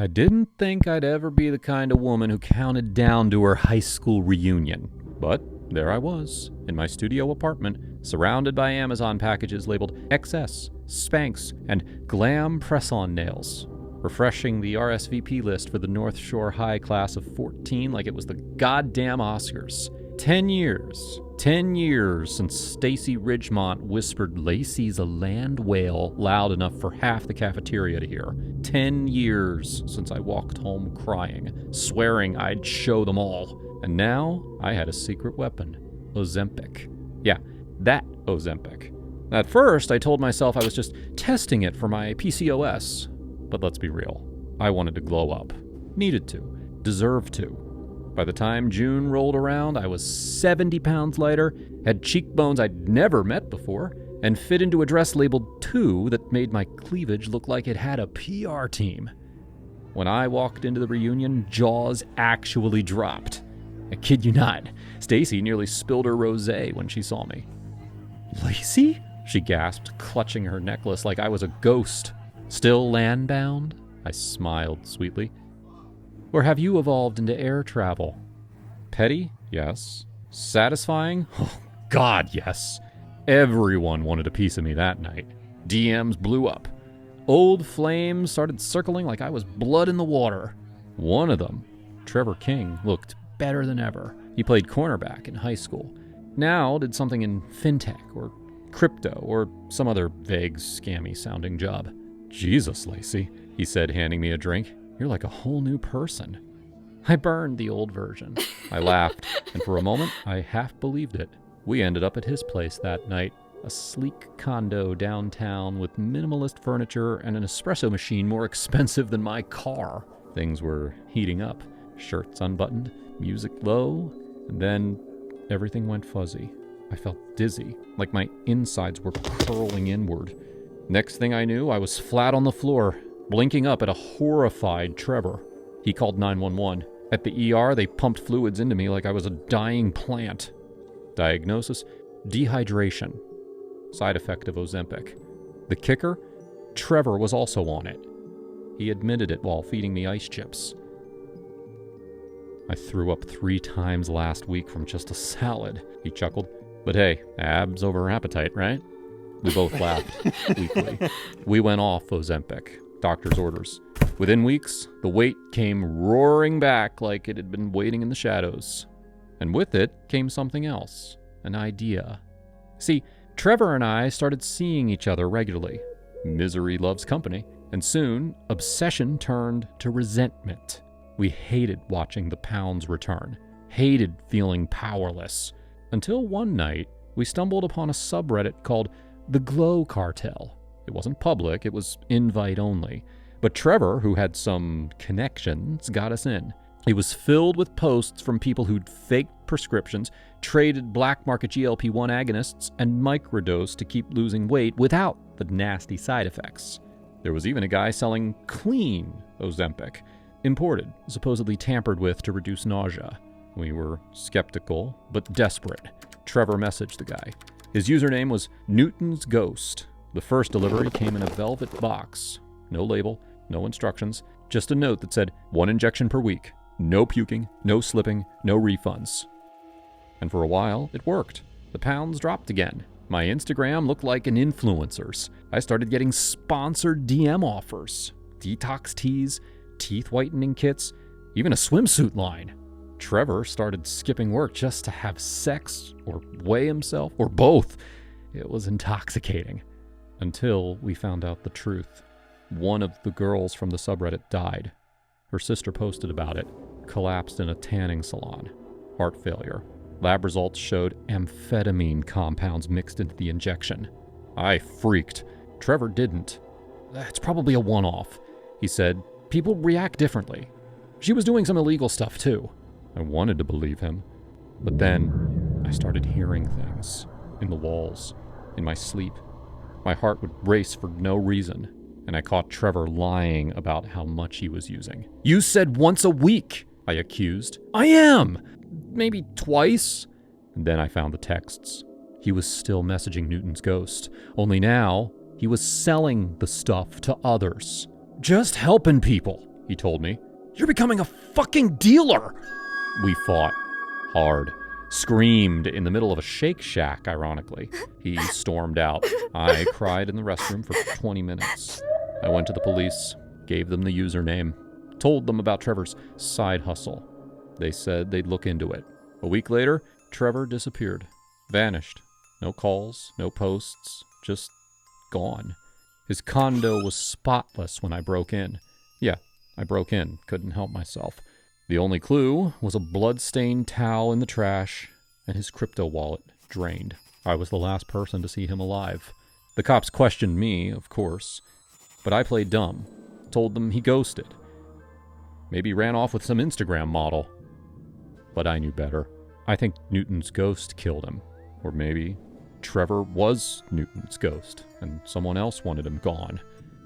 I didn't think I'd ever be the kind of woman who counted down to her high school reunion. But there I was, in my studio apartment, surrounded by Amazon packages labeled XS, Spanx, and Glam Press-On Nails, refreshing the RSVP list for the North Shore High class of 14 like it was the goddamn Oscars. 10 years since Stacy Ridgemont whispered Lacey's a land whale loud enough for half the cafeteria to hear. 10 years since I walked home crying, swearing I'd show them all. And now I had a secret weapon, Ozempic. Yeah, that Ozempic. At first, I told myself I was just testing it for my PCOS. But let's be real, I wanted to glow up. Needed to. Deserved to. By the time June rolled around, I was 70 pounds lighter, had cheekbones I'd never met before, and fit into a dress labeled 2 that made my cleavage look like it had a PR team. When I walked into the reunion, jaws actually dropped. I kid you not, Stacy nearly spilled her rosé when she saw me. "Lacey?" she gasped, clutching her necklace like I was a ghost. "Still landbound?" I smiled sweetly. "Or have you evolved into air travel?" Petty? Yes. Satisfying? Oh, God, yes. Everyone wanted a piece of me that night. DMs blew up. Old flames started circling like I was blood in the water. One of them, Trevor King, looked better than ever. He played cornerback in high school. Now did something in fintech or crypto or some other vague, scammy-sounding job. "Jesus, Lacey," he said, handing me a drink. "You're like a whole new person." I burned the old version. I laughed, and for a moment, I half believed it. We ended up at his place that night, a sleek condo downtown with minimalist furniture and an espresso machine more expensive than my car. Things were heating up, shirts unbuttoned, music low, and then everything went fuzzy. I felt dizzy, like my insides were curling inward. Next thing I knew, I was flat on the floor, blinking up at a horrified Trevor. He called 911. At the ER, they pumped fluids into me like I was a dying plant. Diagnosis: dehydration. Side effect of Ozempic. The kicker? Trevor was also on it. He admitted it while feeding me ice chips. "I threw up 3 times last week from just a salad," he chuckled. "But hey, abs over appetite, right?" We both laughed weakly. We went off Ozempic, doctor's orders. Within weeks, the weight came roaring back like it had been waiting in the shadows. And with it came something else, an idea. See, Trevor and I started seeing each other regularly. Misery loves company. And soon, obsession turned to resentment. We hated watching the pounds return, hated feeling powerless. Until one night, we stumbled upon a subreddit called The Glow Cartel. It wasn't public, it was invite only. But Trevor, who had some connections, got us in. It was filled with posts from people who'd faked prescriptions, traded black market GLP-1 agonists, and microdosed to keep losing weight without the nasty side effects. There was even a guy selling clean Ozempic, imported, supposedly tampered with to reduce nausea. We were skeptical, but desperate. Trevor messaged the guy. His username was Newton's Ghost. The first delivery came in a velvet box. No label, no instructions, just a note that said 1 injection per week. No puking, no slipping, no refunds. And for a while, it worked. The pounds dropped again. My Instagram looked like an influencer's. I started getting sponsored DM offers. Detox teas, teeth whitening kits, even a swimsuit line. Trevor started skipping work just to have sex or weigh himself, or both. It was intoxicating. Until we found out the truth. One of the girls from the subreddit died. Her sister posted about it, collapsed in a tanning salon. Heart failure. Lab results showed amphetamine compounds mixed into the injection. I freaked. Trevor didn't. "It's probably a one-off," he said. "People react differently. She was doing some illegal stuff too." I wanted to believe him. But then I started hearing things. In the walls. In my sleep. My heart would race for no reason. And I caught Trevor lying about how much he was using. "You said once a week," I accused. "I am! Maybe twice." And then I found the texts. He was still messaging Newton's Ghost. Only now, he was selling the stuff to others. Just helping people. he told me. "You're becoming a fucking dealer!" We fought. Hard. Screamed in the middle of a Shake Shack, ironically. He stormed out. I cried in the restroom for 20 minutes. I went to the police, gave them the username, told them about Trevor's side hustle. They said they'd look into it. A week later, Trevor disappeared. Vanished. No calls, no posts, just gone. His condo was spotless when I broke in. Yeah, I broke in, couldn't help myself. The only clue was a blood-stained towel in the trash and his crypto wallet drained. I was the last person to see him alive. The cops questioned me, of course, but I played dumb, told them he ghosted. Maybe ran off with some Instagram model. But I knew better. I think Newton's ghost killed him. Or maybe Trevor was Newton's ghost, and someone else wanted him gone.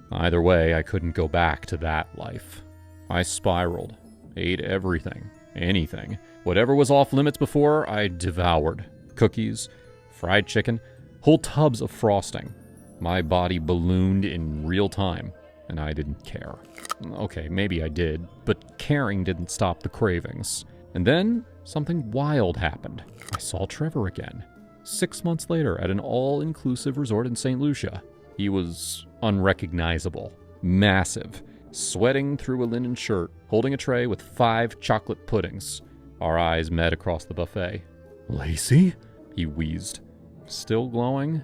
Either way, I couldn't go back to that life. I spiraled. Ate everything. Anything. Whatever was off limits before, I devoured. Cookies, fried chicken, whole tubs of frosting. My body ballooned in real time, and I didn't care. Okay, maybe I did, but caring didn't stop the cravings. And then something wild happened. I saw Trevor again. 6 months later at an all-inclusive resort in St. Lucia. He was unrecognizable. Massive. Sweating through a linen shirt, holding a tray with 5 chocolate puddings. Our eyes met across the buffet. "Lacey?" he wheezed. "Still glowing?"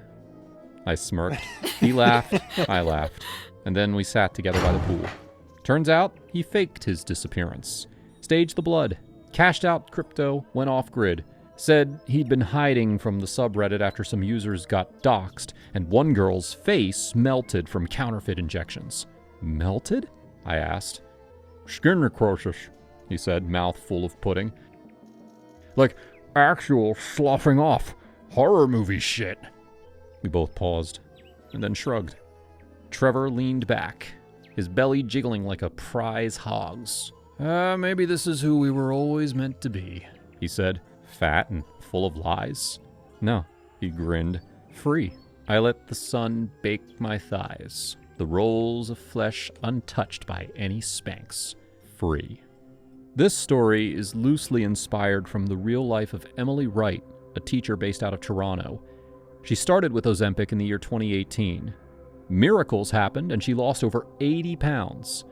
I smirked. He laughed. I laughed. And then we sat together by the pool. Turns out he faked his disappearance. Staged the blood. Cashed out crypto, went off-grid. Said he'd been hiding from the subreddit after some users got doxxed, and one girl's face melted from counterfeit injections. Melted? I asked. "Skin necrosis," he said, mouth full of pudding. "Like actual sloughing off. Horror movie shit." We both paused, and then shrugged. Trevor leaned back, his belly jiggling like a prize hog's. Maybe this is who we were always meant to be," he said, fat and full of lies. "No," he grinned, "free. I let the sun bake my thighs, the rolls of flesh untouched by any Spanx. Free." This story is loosely inspired from the real life of Emily Wright, a teacher based out of Toronto. She started with Ozempic in the year 2018. Miracles happened and she lost over 80 pounds.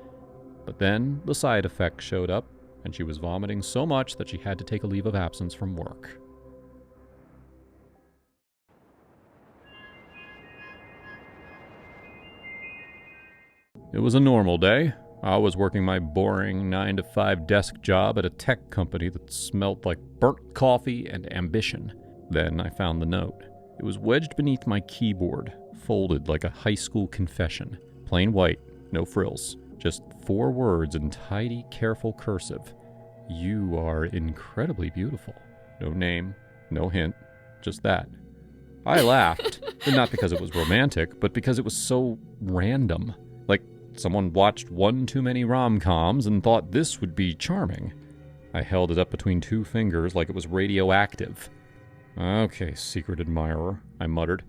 But then the side effects showed up, and she was vomiting so much that she had to take a leave of absence from work. It was a normal day. I was working my boring 9-to-5 desk job at a tech company that smelled like burnt coffee and ambition. Then I found the note. It was wedged beneath my keyboard, folded like a high school confession. Plain white, no frills. Just 4 words in tidy, careful cursive. "You are incredibly beautiful." No name, no hint, just that. I laughed, but not because it was romantic, but because it was so random. Like someone watched one too many rom-coms and thought this would be charming. I held it up between 2 fingers like it was radioactive. "Okay, secret admirer," I muttered.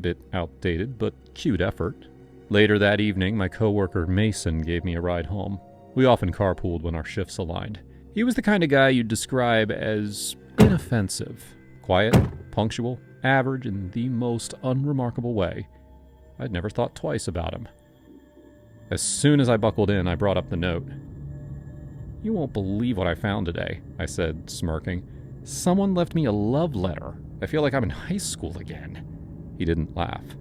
Bit outdated, but cute effort. Later that evening, my coworker Mason gave me a ride home. We often carpooled when our shifts aligned. He was the kind of guy you'd describe as inoffensive. Quiet, punctual, average in the most unremarkable way. I'd never thought twice about him. As soon as I buckled in, I brought up the note. "You won't believe what I found today," I said, smirking. "Someone left me a love letter. I feel like I'm in high school again." He didn't laugh.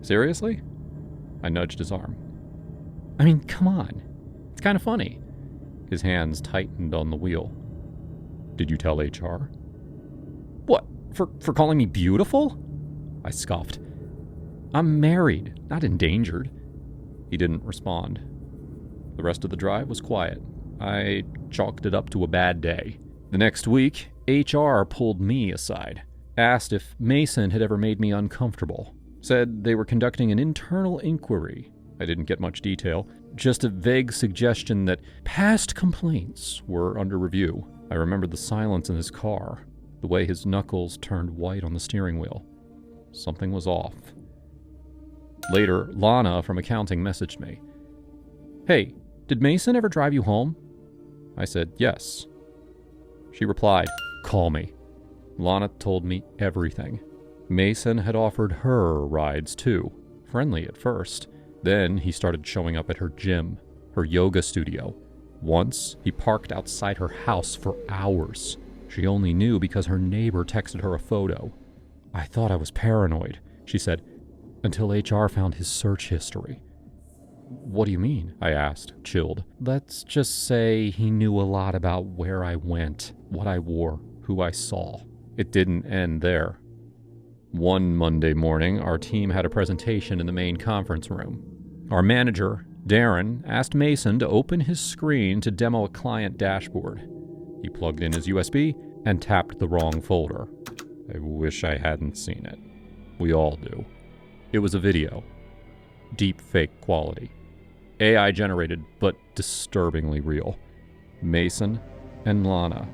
"Seriously?" I nudged his arm. "I mean, come on. It's kind of funny." His hands tightened on the wheel. "Did you tell HR?" "What, for calling me beautiful?" I scoffed. "I'm married, not endangered." He didn't respond. The rest of the drive was quiet. I chalked it up to a bad day. The next week, HR pulled me aside, asked if Mason had ever made me uncomfortable. Said they were conducting an internal inquiry. I didn't get much detail, just a vague suggestion that past complaints were under review. I remembered the silence in his car, the way his knuckles turned white on the steering wheel. Something was off. Later, Lana from accounting messaged me. "Hey, "Did Mason ever drive you home?" I said, "Yes." She replied, "Call me." Lana told me everything. Mason had offered her rides too, friendly at first. Then he started showing up at her gym, her yoga studio. Once, he parked outside her house for hours. She only knew because her neighbor texted her a photo. "I thought I was paranoid," she said, "until HR found his search history." "What do you mean?" I asked, chilled. "Let's just say he knew a lot about where I went, what I wore, who I saw." It didn't end there. One Monday morning, our team had a presentation in the main conference room. Our manager, Darren, asked Mason to open his screen to demo a client dashboard. He plugged in his USB and tapped the wrong folder. I wish I hadn't seen it. We all do. It was a video. Deep fake quality. AI generated, but disturbingly real. Mason and Lana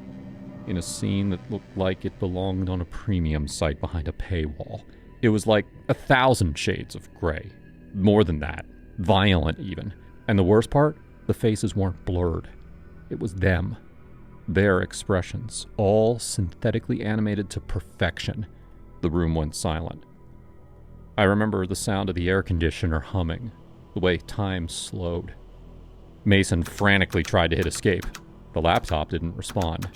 in a scene that looked like it belonged on a premium site behind a paywall. It was like 1,000 shades of gray. More than that. Violent even. And the worst part? The faces weren't blurred. It was them. Their expressions, all synthetically animated to perfection. The room went silent. I remember the sound of the air conditioner humming, the way time slowed. Mason frantically tried to hit escape. The laptop didn't respond.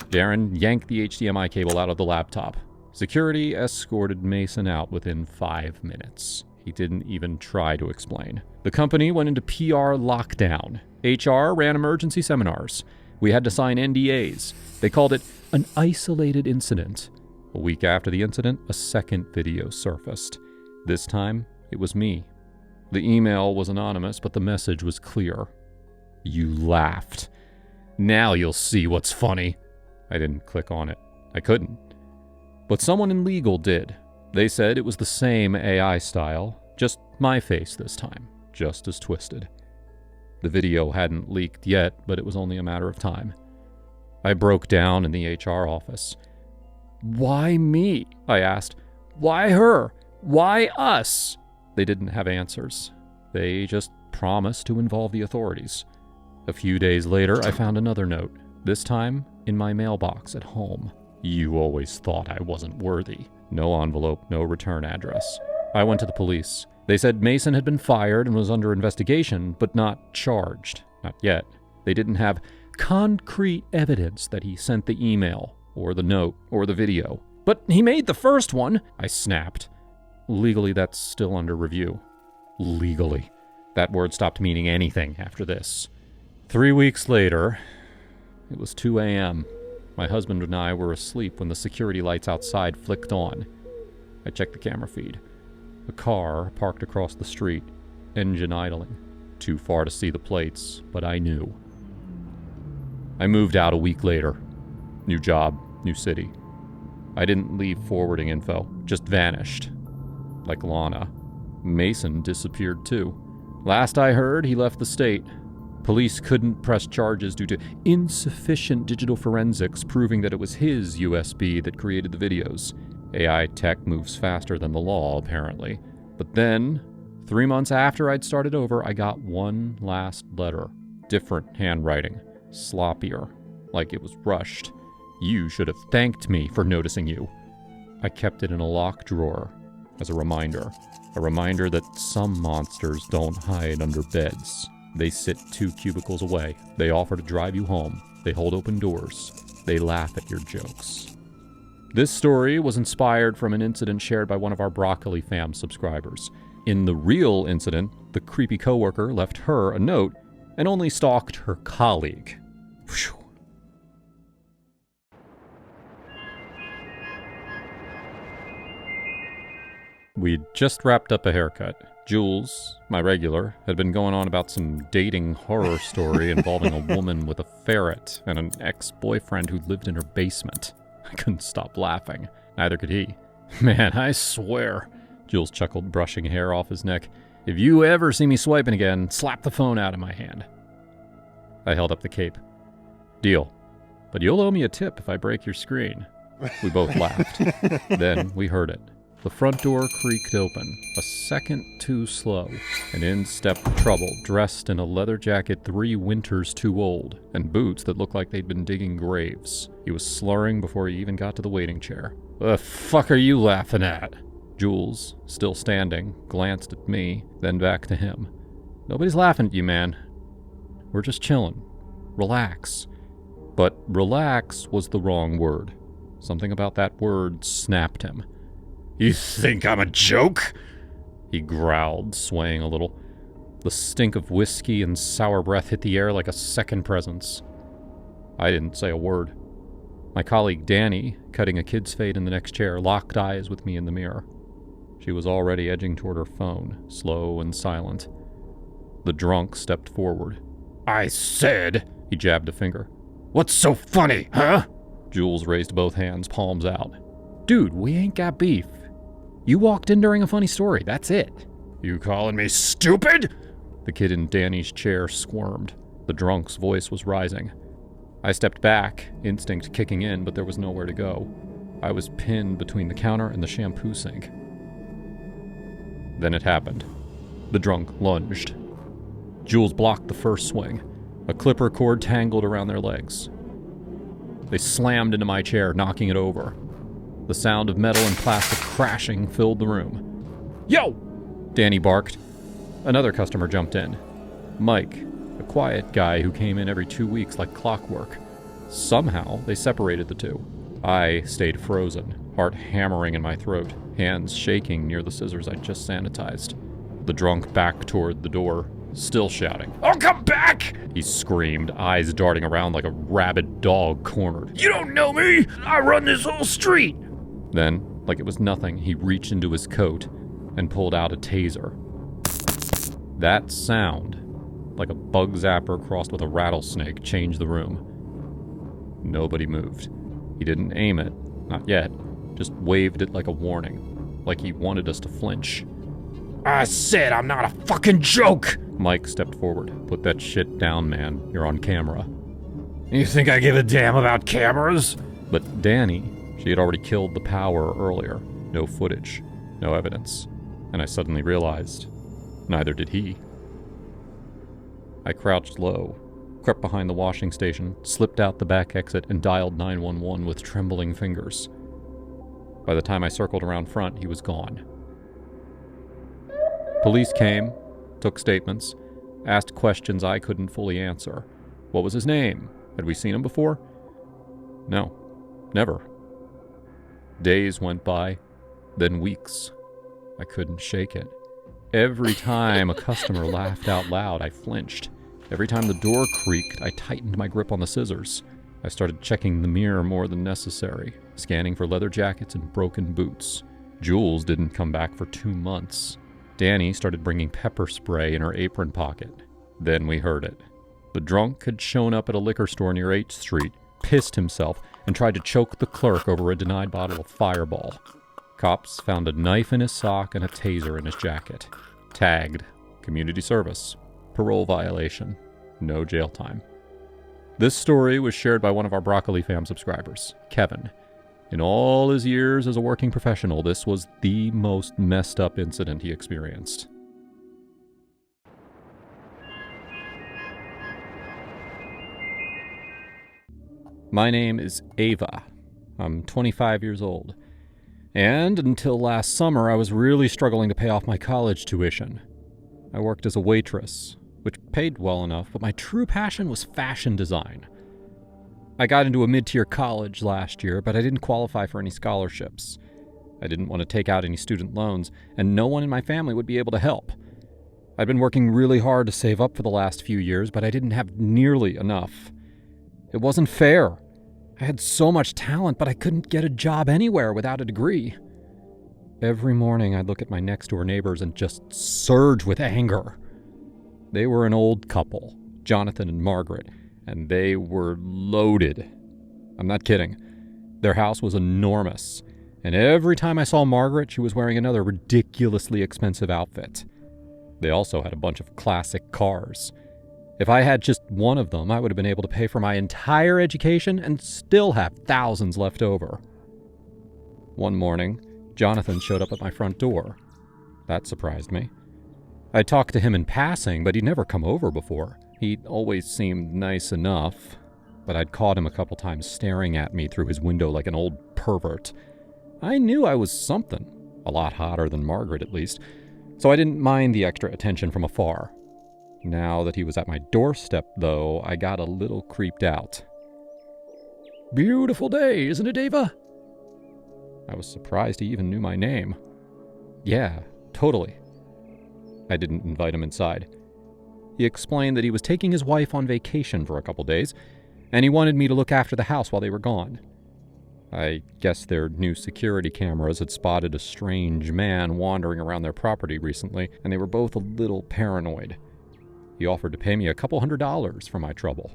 Darren yanked the HDMI cable out of the laptop. Security escorted Mason out within 5 minutes. He didn't even try to explain. The company went into PR lockdown. HR ran emergency seminars. We had to sign NDAs. They called it an isolated incident. A week after the incident, a second video surfaced. This time, it was me. The email was anonymous, but the message was clear. "You laughed. Now you'll see what's funny." I didn't click on it. I couldn't. But someone in legal did. They said it was the same AI style, just my face this time, just as twisted. The video hadn't leaked yet, but it was only a matter of time. I broke down in the HR office. "Why me?" I asked. "Why her? Why us?" They didn't have answers. They just promised to involve the authorities. A few days later, I found another note, this time in my mailbox at home. "You always thought I wasn't worthy." No envelope, no return address. I went to the police. They said Mason had been fired and was under investigation, but not charged. Not yet. They didn't have concrete evidence that he sent the email, or the note, or the video. "But he made the first one," I snapped. "Legally, that's still under review." Legally. That word stopped meaning anything after this. 3 weeks later, it was 2 a.m. My husband and I were asleep when the security lights outside flicked on. I checked the camera feed. A car parked across the street, engine idling. Too far to see the plates, but I knew. I moved out a week later. New job, new city. I didn't leave forwarding info, just vanished. Like Lana. Mason disappeared too. Last I heard, he left the state. Police couldn't press charges due to insufficient digital forensics proving that it was his USB that created the videos. AI tech moves faster than the law, apparently. But then, 3 months after I'd started over, I got one last letter. Different handwriting. Sloppier. Like it was rushed. "You should have thanked me for noticing you." I kept it in a locked drawer as a reminder. A reminder that some monsters don't hide under beds. They sit 2 cubicles away. They offer to drive you home. They hold open doors. They laugh at your jokes. This story was inspired from an incident shared by one of our Broccoli fam subscribers. In the real incident, the creepy coworker left her a note and only stalked her colleague. Whew. We'd just wrapped up a haircut. Jules, my regular, had been going on about some dating horror story involving a woman with a ferret and an ex-boyfriend who lived in her basement. I couldn't stop laughing. Neither could he. "Man, I swear," Jules chuckled, brushing hair off his neck. "If you ever see me swiping again, slap the phone out of my hand." I held up the cape. "Deal. But you'll owe me a tip if I break your screen." We both laughed. Then we heard it. The front door creaked open, a second too slow, and in stepped Trouble, dressed in a leather jacket 3 winters too old, and boots that looked like they'd been digging graves. He was slurring before he even got to the waiting chair. "The fuck are you laughing at?" Jules, still standing, glanced at me, then back to him. "Nobody's laughing at you, man. We're just chilling. Relax." But relax was the wrong word. Something about that word snapped him. "You think I'm a joke?" he growled, swaying a little. The stink of whiskey and sour breath hit the air like a second presence. I didn't say a word. My colleague Danny, cutting a kid's fade in the next chair, locked eyes with me in the mirror. She was already edging toward her phone, slow and silent. The drunk stepped forward. "I said," he jabbed a finger. "What's so funny, huh?" Jules raised both hands, palms out. "Dude, we ain't got beef. You walked in during a funny story, that's it." "You calling me stupid?" The kid in Danny's chair squirmed. The drunk's voice was rising. I stepped back, instinct kicking in, but there was nowhere to go. I was pinned between the counter and the shampoo sink. Then it happened. The drunk lunged. Jules blocked the first swing. A clipper cord tangled around their legs. They slammed into my chair, knocking it over. The sound of metal and plastic crashing filled the room. "Yo!" Danny barked. Another customer jumped in. Mike, a quiet guy who came in every 2 weeks like clockwork. Somehow, they separated the two. I stayed frozen, heart hammering in my throat, hands shaking near the scissors I'd just sanitized. The drunk backed toward the door, still shouting. "I'll come back!" he screamed, eyes darting around like a rabid dog cornered. "You don't know me! I run this whole street!" Then, like it was nothing, he reached into his coat and pulled out a taser. That sound, like a bug zapper crossed with a rattlesnake, changed the room. Nobody moved. He didn't aim it, not yet, just waved it like a warning, like he wanted us to flinch. "I said I'm not a fucking joke!" Mike stepped forward. "Put that shit down, man. You're on camera." "You think I give a damn about cameras?" But Danny, she had already killed the power earlier. No footage, no evidence. And I suddenly realized, neither did he. I crouched low, crept behind the washing station, slipped out the back exit, and dialed 911 with trembling fingers. By the time I circled around front, he was gone. Police came, took statements, asked questions I couldn't fully answer. What was his name? Had we seen him before? No, never. Days went by, then weeks. I couldn't shake it. Every time a customer laughed out loud, I flinched. Every time the door creaked, I tightened my grip on the scissors. I started checking the mirror more than necessary, scanning for leather jackets and broken boots. Jules didn't come back for 2 months. Danny started bringing pepper spray in her apron pocket. Then we heard it. The drunk had shown up at a liquor store near 8th Street, pissed himself, and tried to choke the clerk over a denied bottle of Fireball. Cops found a knife in his sock and a taser in his jacket. Tagged. Community service. Parole violation. No jail time. This story was shared by one of our Broccoli fam subscribers, Kevin. In all his years as a working professional, this was the most messed up incident he experienced. My name is Ava. I'm 25 years old. And until last summer, I was really struggling to pay off my college tuition. I worked as a waitress, which paid well enough, but my true passion was fashion design. I got into a mid-tier college last year, but I didn't qualify for any scholarships. I didn't want to take out any student loans, and no one in my family would be able to help. I'd been working really hard to save up for the last few years, but I didn't have nearly enough. It wasn't fair. I had so much talent, but I couldn't get a job anywhere without a degree. Every morning I'd look at my next-door neighbors and just surge with anger. They were an old couple, Jonathan and Margaret, and they were loaded. I'm not kidding. Their house was enormous, and every time I saw Margaret, she was wearing another ridiculously expensive outfit. They also had a bunch of classic cars. If I had just one of them, I would have been able to pay for my entire education and still have thousands left over. One morning, Jonathan showed up at my front door. That surprised me. I'd talked to him in passing, but he'd never come over before. He always seemed nice enough, but I'd caught him a couple times staring at me through his window like an old pervert. I knew I was something, a lot hotter than Margaret at least, so I didn't mind the extra attention from afar. Now that he was at my doorstep, though, I got a little creeped out. "Beautiful day, isn't it, Ava?" I was surprised he even knew my name. "Yeah, totally." I didn't invite him inside. He explained that he was taking his wife on vacation for a couple days, and he wanted me to look after the house while they were gone. I guess their new security cameras had spotted a strange man wandering around their property recently, and they were both a little paranoid. He offered to pay me a couple $100 for my trouble.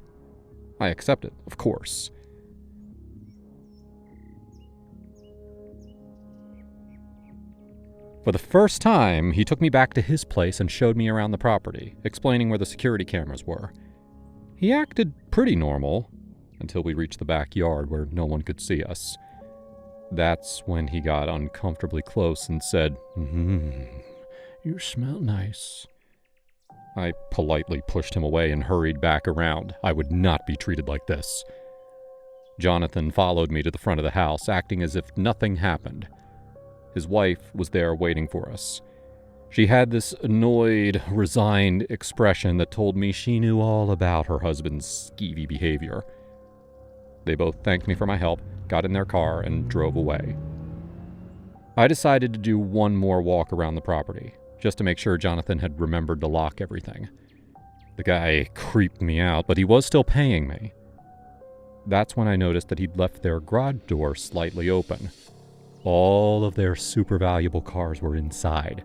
I accepted, of course. For the first time, he took me back to his place and showed me around the property, explaining where the security cameras were. He acted pretty normal, until we reached the backyard where no one could see us. That's when he got uncomfortably close and said, "You smell nice." I politely pushed him away and hurried back around. I would not be treated like this. Jonathan followed me to the front of the house, acting as if nothing happened. His wife was there waiting for us. She had this annoyed, resigned expression that told me she knew all about her husband's skeevy behavior. They both thanked me for my help, got in their car, and drove away. I decided to do one more walk around the property, just to make sure Jonathan had remembered to lock everything. The guy creeped me out, but he was still paying me. That's when I noticed that he'd left their garage door slightly open. All of their super valuable cars were inside.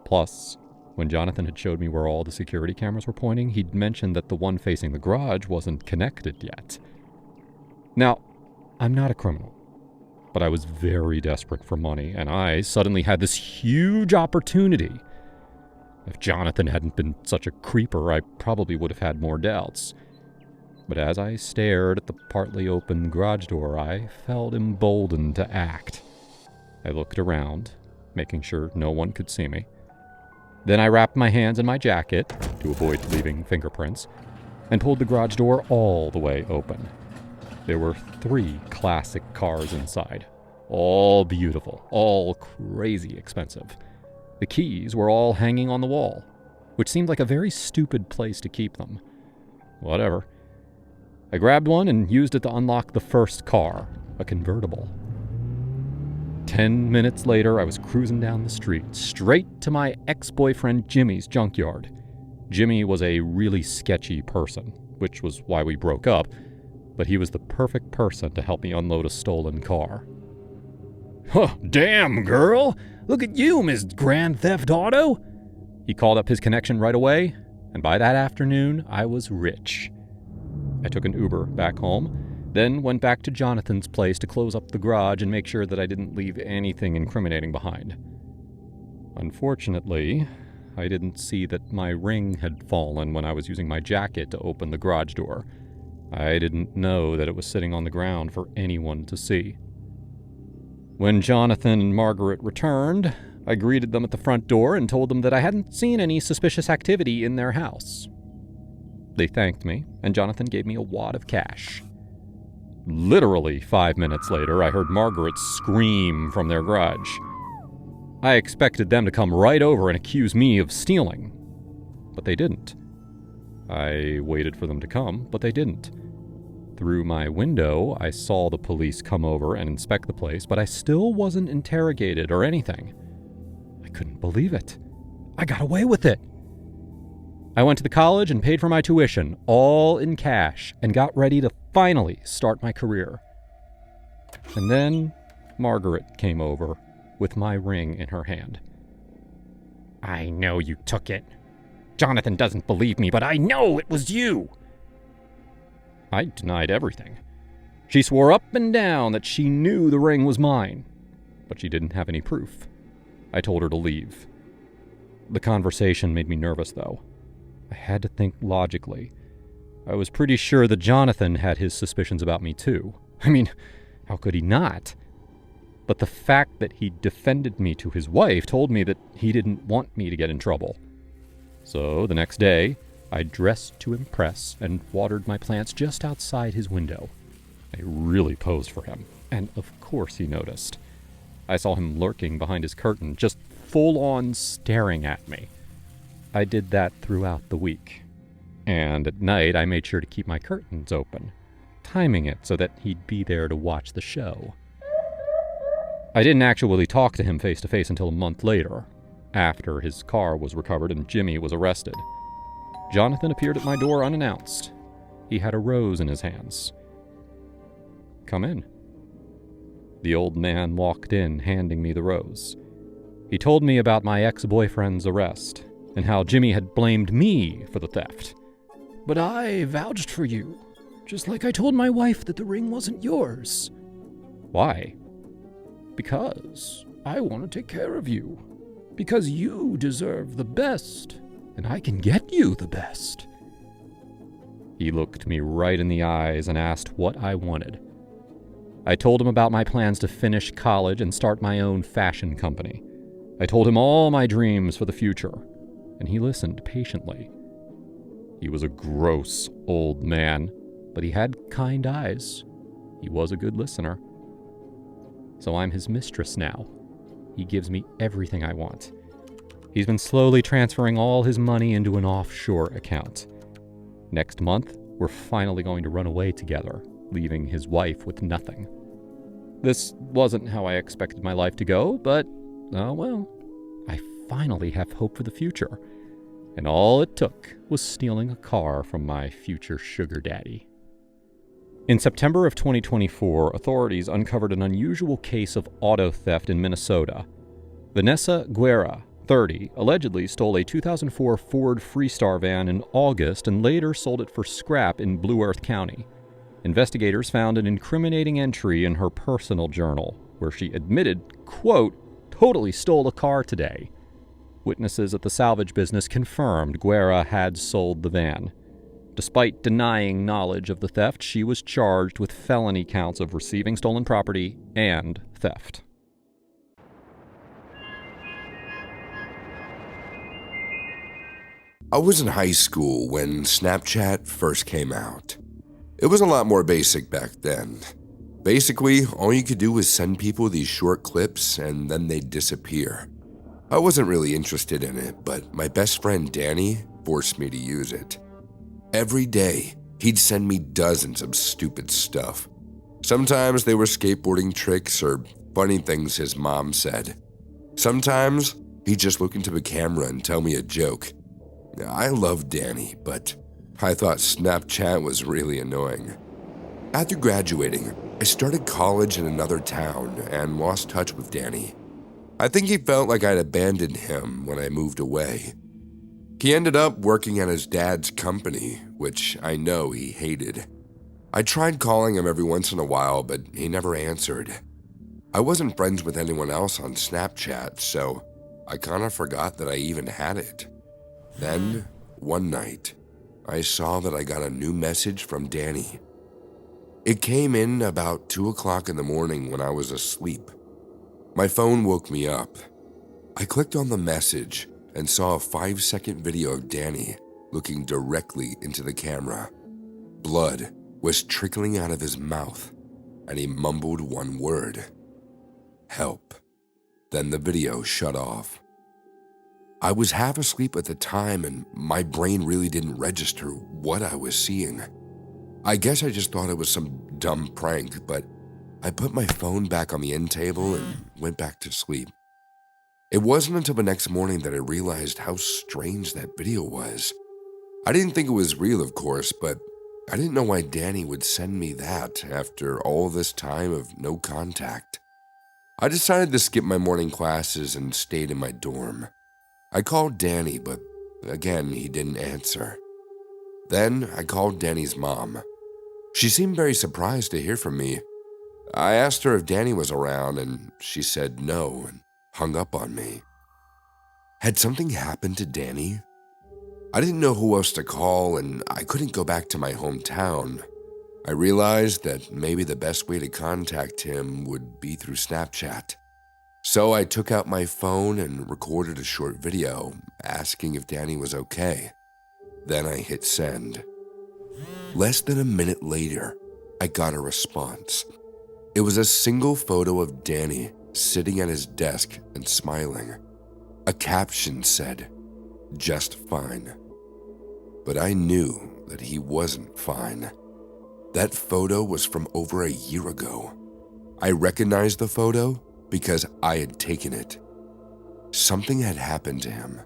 Plus, when Jonathan had showed me where all the security cameras were pointing, he'd mentioned that the one facing the garage wasn't connected yet. Now, I'm not a criminal, but I was very desperate for money, and I suddenly had this huge opportunity. If Jonathan hadn't been such a creeper, I probably would have had more doubts. But as I stared at the partly open garage door, I felt emboldened to act. I looked around, making sure no one could see me. Then I wrapped my hands in my jacket to avoid leaving fingerprints, and pulled the garage door all the way open. There were 3 classic cars inside, all beautiful, all crazy expensive. The keys were all hanging on the wall, which seemed like a very stupid place to keep them. Whatever. I grabbed one and used it to unlock the first car, a convertible. 10 minutes later, I was cruising down the street, straight to my ex-boyfriend Jimmy's junkyard. Jimmy was a really sketchy person, which was why we broke up, but he was the perfect person to help me unload a stolen car. "Huh, damn, girl! Look at you, Miss Grand Theft Auto!" He called up his connection right away, and by that afternoon, I was rich. I took an Uber back home, then went back to Jonathan's place to close up the garage and make sure that I didn't leave anything incriminating behind. Unfortunately, I didn't see that my ring had fallen when I was using my jacket to open the garage door. I didn't know that it was sitting on the ground for anyone to see. When Jonathan and Margaret returned, I greeted them at the front door and told them that I hadn't seen any suspicious activity in their house. They thanked me, and Jonathan gave me a wad of cash. Literally 5 minutes later, I heard Margaret scream from their garage. I expected them to come right over and accuse me of stealing, but they didn't. I waited for them to come, but they didn't. Through my window, I saw the police come over and inspect the place, but I still wasn't interrogated or anything. I couldn't believe it. I got away with it. I went to the college and paid for my tuition, all in cash, and got ready to finally start my career. And then Margaret came over with my ring in her hand. "I know you took it. Jonathan doesn't believe me, but I know it was you." I denied everything. She swore up and down that she knew the ring was mine, but she didn't have any proof. I told her to leave. The conversation made me nervous, though. I had to think logically. I was pretty sure that Jonathan had his suspicions about me, too. I mean, how could he not? But the fact that he defended me to his wife told me that he didn't want me to get in trouble. So the next day, I dressed to impress and watered my plants just outside his window. I really posed for him, and of course he noticed. I saw him lurking behind his curtain, just full-on staring at me. I did that throughout the week. And at night, I made sure to keep my curtains open, timing it so that he'd be there to watch the show. I didn't actually talk to him face-to-face until a month later, after his car was recovered and Jimmy was arrested. Jonathan appeared at my door unannounced. He had a rose in his hands. "Come in." The old man walked in, handing me the rose. He told me about my ex-boyfriend's arrest, and how Jimmy had blamed me for the theft. "But I vouched for you, just like I told my wife that the ring wasn't yours." "Why?" "Because I want to take care of you. Because you deserve the best, and I can get you the best." He looked me right in the eyes and asked what I wanted. I told him about my plans to finish college and start my own fashion company. I told him all my dreams for the future, and he listened patiently. He was a gross old man, but he had kind eyes. He was a good listener. So I'm his mistress now. He gives me everything I want. He's been slowly transferring all his money into an offshore account. Next month, we're finally going to run away together, leaving his wife with nothing. This wasn't how I expected my life to go, but, oh well, I finally have hope for the future. And all it took was stealing a car from my future sugar daddy. In September of 2024, authorities uncovered an unusual case of auto theft in Minnesota. Vanessa Guerra, 30, allegedly stole a 2004 Ford Freestar van in August and later sold it for scrap in Blue Earth County. Investigators found an incriminating entry in her personal journal, where she admitted, quote, "totally stole a car today." Witnesses at the salvage business confirmed Guerra had sold the van. Despite denying knowledge of the theft, she was charged with felony counts of receiving stolen property and theft. I was in high school when Snapchat first came out. It was a lot more basic back then. Basically, all you could do was send people these short clips and then they'd disappear. I wasn't really interested in it, but my best friend Danny forced me to use it. Every day, he'd send me dozens of stupid stuff. Sometimes they were skateboarding tricks or funny things his mom said. Sometimes, he'd just look into the camera and tell me a joke. I loved Danny, but I thought Snapchat was really annoying. After graduating, I started college in another town and lost touch with Danny. I think he felt like I'd abandoned him when I moved away. He ended up working at his dad's company, which I know he hated. I tried calling him every once in a while, but he never answered. I wasn't friends with anyone else on Snapchat, so I kind of forgot that I even had it. Then, one night, I saw that I got a new message from Danny. It came in about 2 o'clock in the morning when I was asleep. My phone woke me up. I clicked on the message and saw a 5-second video of Danny looking directly into the camera. Blood was trickling out of his mouth, and he mumbled one word: "Help." Then the video shut off. I was half asleep at the time, and my brain really didn't register what I was seeing. I guess I just thought it was some dumb prank, but I put my phone back on the end table and went back to sleep. It wasn't until the next morning that I realized how strange that video was. I didn't think it was real, of course, but I didn't know why Danny would send me that after all this time of no contact. I decided to skip my morning classes and stayed in my dorm. I called Danny, but again, he didn't answer. Then I called Danny's mom. She seemed very surprised to hear from me. I asked her if Danny was around, and she said no and hung up on me. Had something happened to Danny? I didn't know who else to call, and I couldn't go back to my hometown. I realized that maybe the best way to contact him would be through Snapchat. So I took out my phone and recorded a short video asking if Danny was okay. Then I hit send. Less than a minute later, I got a response. It was a single photo of Danny sitting at his desk and smiling. A caption said, "Just fine." But I knew that he wasn't fine. That photo was from over a year ago. I recognized the photo because I had taken it. Something had happened to him,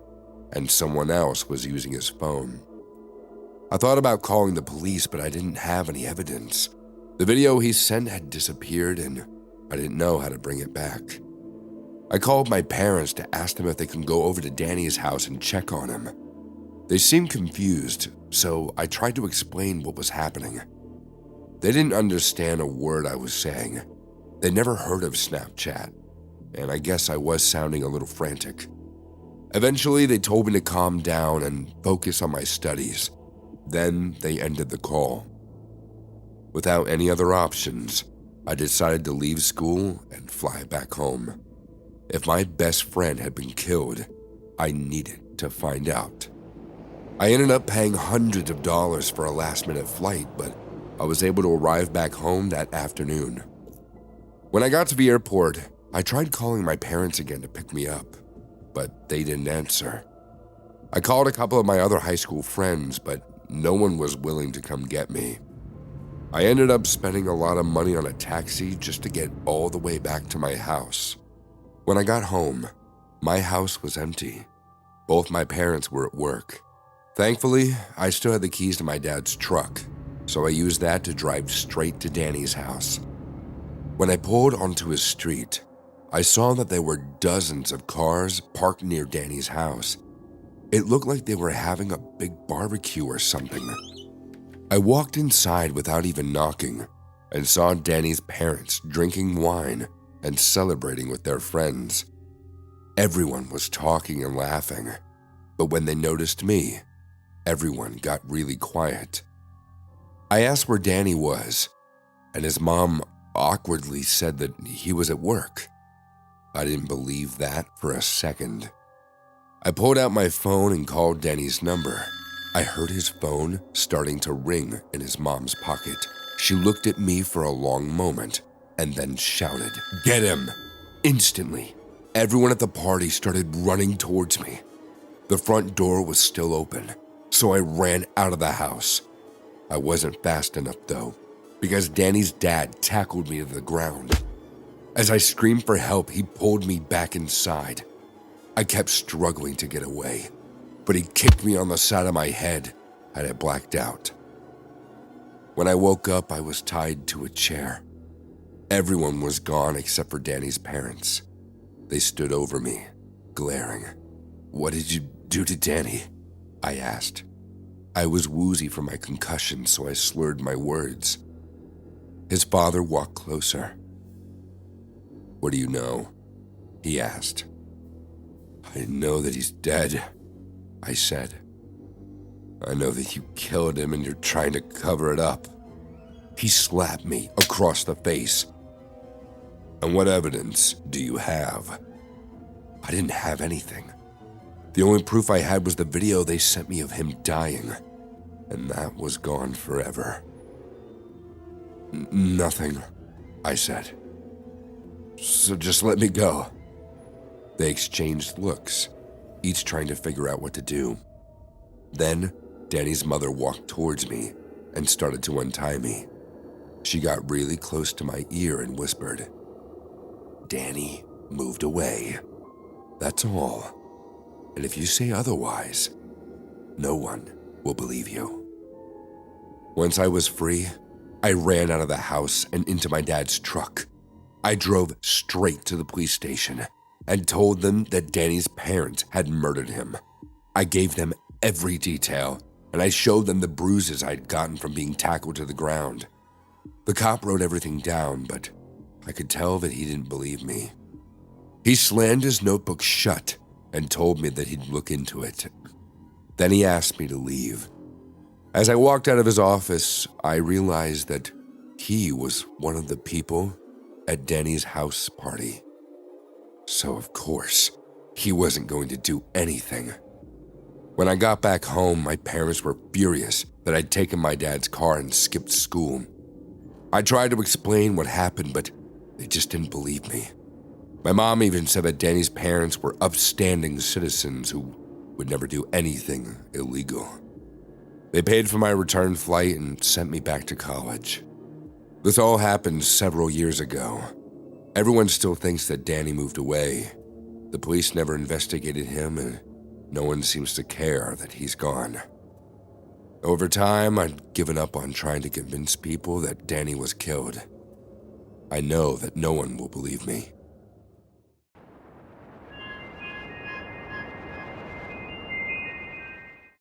and someone else was using his phone. I thought about calling the police, but I didn't have any evidence. The video he sent had disappeared, and I didn't know how to bring it back. I called my parents to ask them if they could go over to Danny's house and check on him. They seemed confused, so I tried to explain what was happening. They didn't understand a word I was saying. They'd never heard of Snapchat, and I guess I was sounding a little frantic. Eventually, they told me to calm down and focus on my studies. Then they ended the call. Without any other options, I decided to leave school and fly back home. If my best friend had been killed, I needed to find out. I ended up paying hundreds of dollars for a last-minute flight, but I was able to arrive back home that afternoon. When I got to the airport, I tried calling my parents again to pick me up, but they didn't answer. I called a couple of my other high school friends, but no one was willing to come get me. I ended up spending a lot of money on a taxi just to get all the way back to my house. When I got home, my house was empty. Both my parents were at work. Thankfully, I still had the keys to my dad's truck, so I used that to drive straight to Danny's house. When I pulled onto his street, I saw that there were dozens of cars parked near Danny's house. It looked like they were having a big barbecue or something. I walked inside without even knocking and saw Danny's parents drinking wine and celebrating with their friends. Everyone was talking and laughing, but when they noticed me, everyone got really quiet. I asked where Danny was, and his mom awkwardly said that he was at work. I didn't believe that for a second. I pulled out my phone and called Danny's number. I heard his phone starting to ring in his mom's pocket. She looked at me for a long moment and then shouted, "Get him!" Instantly, everyone at the party started running towards me. The front door was still open, so I ran out of the house. I wasn't fast enough though, because Danny's dad tackled me to the ground. As I screamed for help, he pulled me back inside. I kept struggling to get away, but he kicked me on the side of my head and I blacked out. When I woke up, I was tied to a chair. Everyone was gone except for Danny's parents. They stood over me, glaring. "What did you do to Danny?" I asked. I was woozy from my concussion, so I slurred my words. His father walked closer. "What do you know?" he asked. "I know that he's dead," I said. "I know that you killed him and you're trying to cover it up." He slapped me across the face. "And what evidence do you have?" I didn't have anything. The only proof I had was the video they sent me of him dying, and that was gone forever. "Nothing," I said. "So just let me go." They exchanged looks, each trying to figure out what to do. Then, Danny's mother walked towards me and started to untie me. She got really close to my ear and whispered, "Danny moved away. That's all. And if you say otherwise, no one will believe you." Once I was free, I ran out of the house and into my dad's truck. I drove straight to the police station and told them that Danny's parents had murdered him. I gave them every detail, and I showed them the bruises I'd gotten from being tackled to the ground. The cop wrote everything down, but I could tell that he didn't believe me. He slammed his notebook shut and told me that he'd look into it. Then he asked me to leave. As I walked out of his office, I realized that he was one of the people at Danny's house party. So of course, he wasn't going to do anything. When I got back home, my parents were furious that I'd taken my dad's car and skipped school. I tried to explain what happened, but they just didn't believe me. My mom even said that Danny's parents were upstanding citizens who would never do anything illegal. They paid for my return flight and sent me back to college. This all happened several years ago. Everyone still thinks that Danny moved away. The police never investigated him, and no one seems to care that he's gone. Over time, I'd given up on trying to convince people that Danny was killed. I know that no one will believe me.